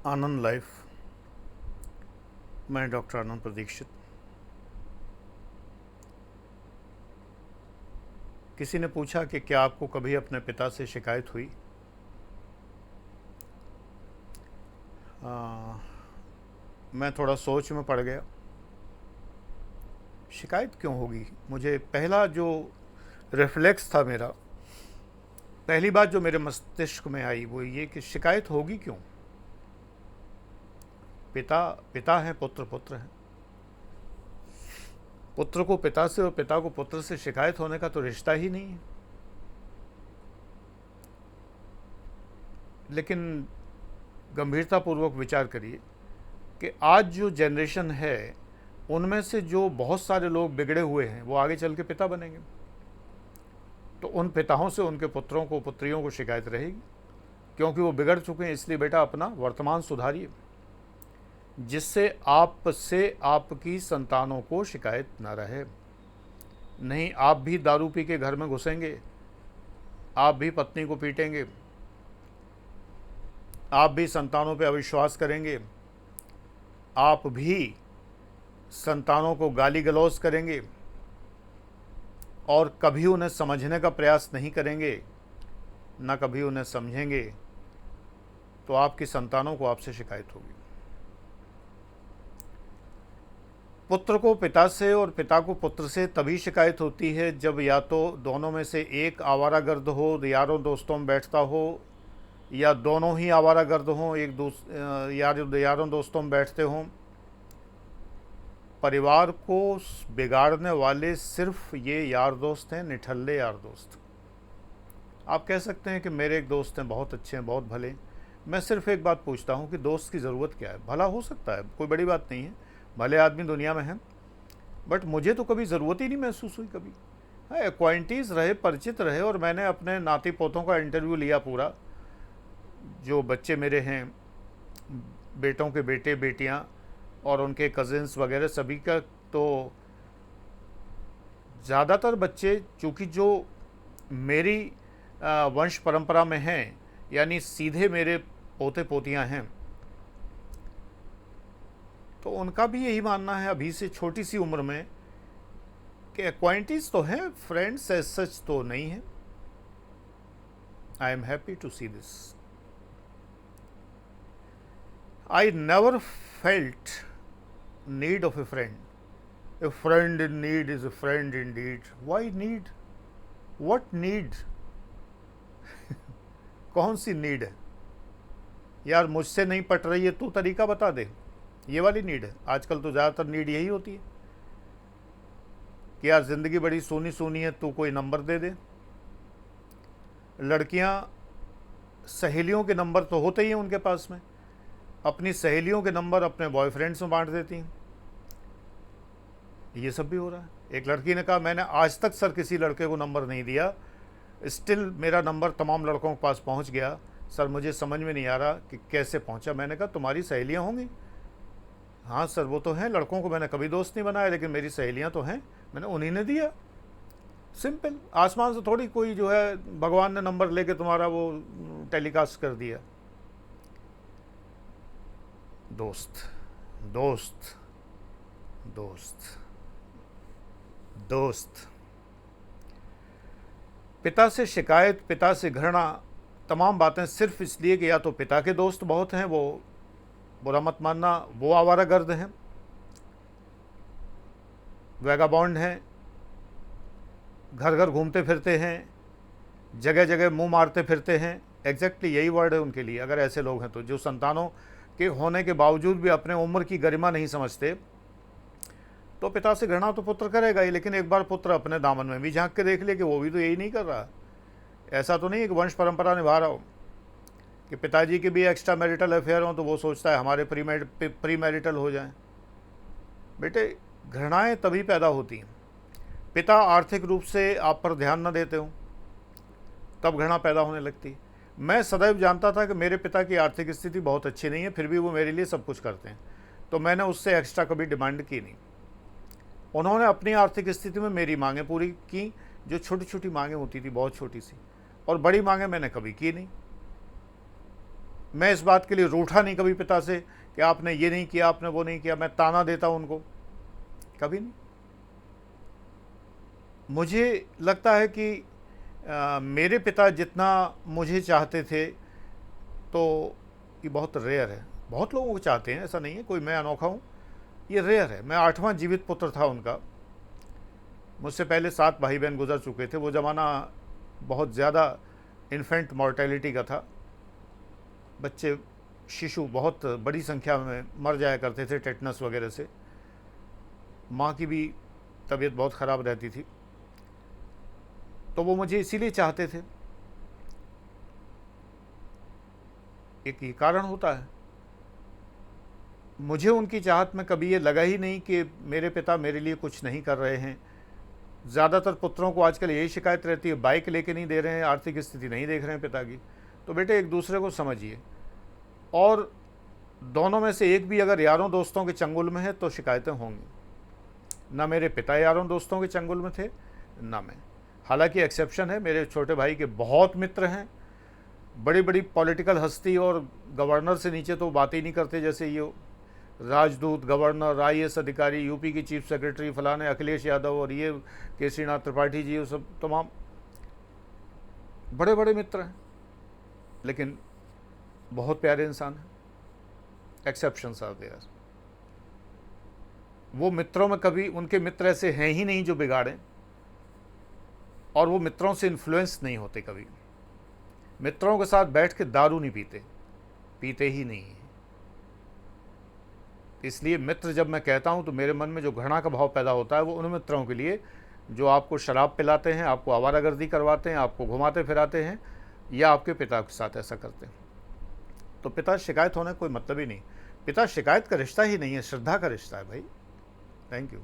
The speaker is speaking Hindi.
आनंद लाइफ। मैं डॉक्टर आनंद प्रदीक्षित। किसी ने पूछा कि क्या आपको कभी अपने पिता से शिकायत हुई। मैं थोड़ा सोच में पड़ गया। शिकायत क्यों होगी? मुझे पहला जो रिफ्लेक्स था मेरा, पहली बात जो मेरे मस्तिष्क में आई वो ये कि शिकायत होगी क्यों। पिता पिता हैं, पुत्र पुत्र हैं। पुत्र को पिता से और पिता को पुत्र से शिकायत होने का तो रिश्ता ही नहीं है। लेकिन गंभीरतापूर्वक विचार करिए कि आज जो जनरेशन है उनमें से जो बहुत सारे लोग बिगड़े हुए हैं वो आगे चल के पिता बनेंगे। तो उन पिताओं से उनके पुत्रों को पुत्रियों को शिकायत रहेगी, क्योंकि वो बिगड़ चुके हैं। इसलिए बेटा अपना वर्तमान सुधारिए, जिससे आपसे आपकी संतानों को शिकायत न रहे। नहीं, आप भी दारू पी के घर में घुसेंगे, आप भी पत्नी को पीटेंगे, आप भी संतानों पे अविश्वास करेंगे, आप भी संतानों को गाली गलौज करेंगे और कभी उन्हें समझने का प्रयास नहीं करेंगे, ना कभी उन्हें समझेंगे, तो आपकी संतानों को आपसे शिकायत होगी। पुत्र को पिता से और पिता को पुत्र से तभी शिकायत होती है जब या तो दोनों में से एक आवारागर्द हो, यारों दोस्तों में बैठता हो, या दोनों ही आवारागर्द हों, यारों दोस्तों में बैठते हों। परिवार को बिगाड़ने वाले सिर्फ ये यार दोस्त हैं, निठल्ले यार दोस्त। आप कह सकते हैं कि मेरे एक दोस्त हैं, बहुत अच्छे हैं, बहुत भले। मैं सिर्फ एक बात पूछता हूँ कि दोस्त की ज़रूरत क्या है? भला हो सकता है, कोई बड़ी बात नहीं है, भले आदमी दुनिया में हैं, बट मुझे तो कभी ज़रूरत ही नहीं महसूस हुई कभी। हाँ, एक्वाइंटीज़ रहे, परिचित रहे, और मैंने अपने नाती पोतों का इंटरव्यू लिया पूरा। जो बच्चे मेरे हैं, बेटों के बेटे बेटियां और उनके कज़िन्स वगैरह सभी का, तो ज़्यादातर बच्चे चूँकि जो मेरी वंश परंपरा में हैं, यानी सीधे मेरे पोते पोतियां हैं, तो उनका भी यही मानना है अभी से छोटी सी उम्र में कि एक्वाइंटीज तो हैं, फ्रेंड्स एज सच तो नहीं है। I am happy to see this. I never felt need of a friend. A friend in need is a friend indeed. Why need? What need? कौन सी नीड है यार? मुझसे नहीं पट रही है, तू तरीका बता दे, ये वाली नीड है। आजकल तो ज़्यादातर नीड यही होती है कि यार ज़िंदगी बड़ी सोनी सोनी है, तू कोई नंबर दे दे। लड़कियां सहेलियों के नंबर तो होते ही हैं उनके पास में, अपनी सहेलियों के नंबर अपने बॉयफ्रेंड्स में बांट देती हैं। ये सब भी हो रहा है। एक लड़की ने कहा, मैंने आज तक सर किसी लड़के को नंबर नहीं दिया, स्टिल मेरा नंबर तमाम लड़कों के पास पहुंच गया। सर मुझे समझ में नहीं आ रहा कि कैसे पहुंचा। मैंने कहा तुम्हारी सहेलियां होंगी। हाँ सर वो तो हैं, लड़कों को मैंने कभी दोस्त नहीं बनाया, लेकिन मेरी सहेलियां तो हैं, मैंने उन्हीं ने दिया। सिंपल। आसमान से थोड़ी कोई जो है भगवान ने नंबर लेके तुम्हारा वो टेलीकास्ट कर दिया। दोस्त दोस्त दोस्त दोस्त। पिता से शिकायत, पिता से घृणा, तमाम बातें सिर्फ इसलिए कि या तो पिता के दोस्त बहुत हैं, वो बुरा मत मानना, वो आवारागर्द हैं, वैगाबॉन्ड हैं, घर घर घूमते फिरते हैं, जगह जगह मुंह मारते फिरते हैं। एग्जैक्टली यही वर्ड है उनके लिए। अगर ऐसे लोग हैं तो जो संतानों के होने के बावजूद भी अपने उम्र की गरिमा नहीं समझते, तो पिता से घृणा तो पुत्र करेगा ही। लेकिन एक बार पुत्र अपने दामन में भी झांक के देख ले कि वो भी तो यही नहीं कर रहा। ऐसा तो नहीं है कि वंश परंपरा निभा रहा हो, कि पिताजी के भी एक्स्ट्रा मैरिटल अफेयर हों तो वो सोचता है हमारे प्री मैरिटल हो जाएं। बेटे घृणाएं तभी पैदा होती हैं, पिता आर्थिक रूप से आप पर ध्यान न देते हो तब घृणा पैदा होने लगती है। मैं सदैव जानता था कि मेरे पिता की आर्थिक स्थिति बहुत अच्छी नहीं है, फिर भी वो मेरे लिए सब कुछ करते हैं, तो मैंने उससे एक्स्ट्रा कभी डिमांड की नहीं। उन्होंने अपनी आर्थिक स्थिति में मेरी मांगें पूरी की, जो छोटी छोटी मांगें होती थी, बहुत छोटी सी, और बड़ी मांगें मैंने कभी की नहीं। मैं इस बात के लिए रूठा नहीं कभी पिता से कि आपने ये नहीं किया, आपने वो नहीं किया, मैं ताना देता हूँ उनको, कभी नहीं। मुझे लगता है कि मेरे पिता जितना मुझे चाहते थे तो ये बहुत रेयर है। बहुत लोगों को चाहते हैं, ऐसा नहीं है कोई मैं अनोखा हूँ, ये रेयर है। मैं 8वां जीवित पुत्र था उनका। मुझसे पहले 7 भाई बहन गुजर चुके थे। वो ज़माना बहुत ज़्यादा इन्फेंट मॉर्टेलिटी का था। बच्चे, शिशु बहुत बड़ी संख्या में मर जाया करते थे टेटनस वगैरह से। माँ की भी तबीयत बहुत ख़राब रहती थी। तो वो मुझे इसीलिए चाहते थे। एक ये कारण होता है। मुझे उनकी चाहत में कभी ये लगा ही नहीं कि मेरे पिता मेरे लिए कुछ नहीं कर रहे हैं। ज़्यादातर पुत्रों को आजकल यही शिकायत रहती है, बाइक लेके नहीं दे रहे हैं, आर्थिक स्थिति नहीं देख रहे हैं पिता की। तो बेटे एक दूसरे को समझिए, और दोनों में से एक भी अगर यारों दोस्तों के चंगुल में है तो शिकायतें होंगी। ना मेरे पिता यारों दोस्तों के चंगुल में थे, ना मैं। हालांकि एक्सेप्शन है, मेरे छोटे भाई के बहुत मित्र हैं, बड़ी बड़ी पॉलिटिकल हस्ती, और गवर्नर से नीचे तो बात ही नहीं करते, जैसे ये राजदूत, गवर्नर, IAS अधिकारी, यूपी की चीफ सेक्रेटरी फलाने अखिलेश यादव, और ये केसरीनाथ त्रिपाठी जी, वो सब तमाम बड़े बड़े मित्र हैं, लेकिन बहुत प्यारे इंसान हैं। Exceptions are there. वो मित्रों में कभी उनके मित्र ऐसे हैं ही नहीं जो बिगाड़ें, और वो मित्रों से इन्फ्लुएंस नहीं होते कभी। मित्रों के साथ बैठ के दारू नहीं पीते, पीते ही नहीं है। इसलिए मित्र जब मैं कहता हूं तो मेरे मन में जो घृणा का भाव पैदा होता है वो उन मित्रों के लिए जो आपको शराब पिलाते हैं, आपको आवारागर्दी करवाते हैं, आपको घुमाते फिराते हैं, या आपके पिता के साथ ऐसा करते हैं। तो पिता शिकायत होने कोई मतलब ही नहीं। पिता शिकायत का रिश्ता ही नहीं है, श्रद्धा का रिश्ता है भाई। Thank you.